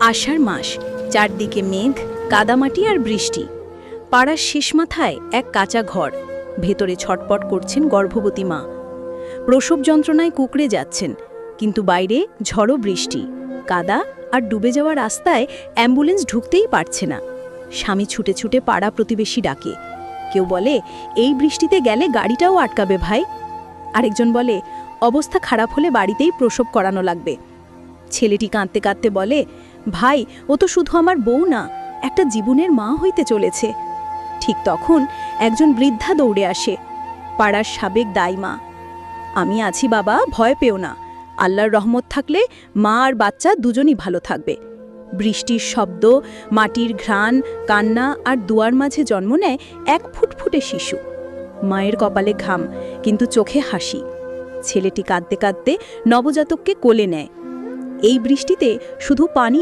আষাঢ় মাস, চারদিকে মেঘ, কাদামাটি আর বৃষ্টি। পাড়ার শেষ মাথায় এক কাঁচা ঘর, ভেতরে ছটপট করছেন গর্ভবতী মা। প্রসব যন্ত্রণায় কুঁকড়ে যাচ্ছেন, কিন্তু বাইরে ঝড়ো বৃষ্টি, কাদা আর ডুবে যাওয়া রাস্তায় অ্যাম্বুলেন্স ঢুকতেই পারছে না। স্বামী ছুটে ছুটে পাড়া প্রতিবেশী ডাকে। কেউ বলে, এই বৃষ্টিতে গেলে গাড়িটাও আটকাবে ভাই। আরেকজন বলে, অবস্থা খারাপ হলে বাড়িতেই প্রসব করানো লাগবে। ছেলেটি কাঁদতে কাঁদতে বলে, ভাই, ও তো শুধু আমার বউ না, একটা জীবনের মা হইতে চলেছে। ঠিক তখন একজন বৃদ্ধা দৌড়ে আসে, পাড়ার সাবেক দাইমা। আমি আছি বাবা, ভয় পেও না। আল্লাহর রহমত থাকলে মা আর বাচ্চা দুজনই ভালো থাকবে। বৃষ্টির শব্দ, মাটির ঘ্রাণ, কান্না আর দুয়ার মাঝে জন্ম নেয় এক ফুটফুটে শিশু। মায়ের কপালে ঘাম, কিন্তু চোখে হাসি। ছেলেটি কাঁদতে কাঁদতে নবজাতককে কোলে নেয়। এই বৃষ্টিতে শুধু পানি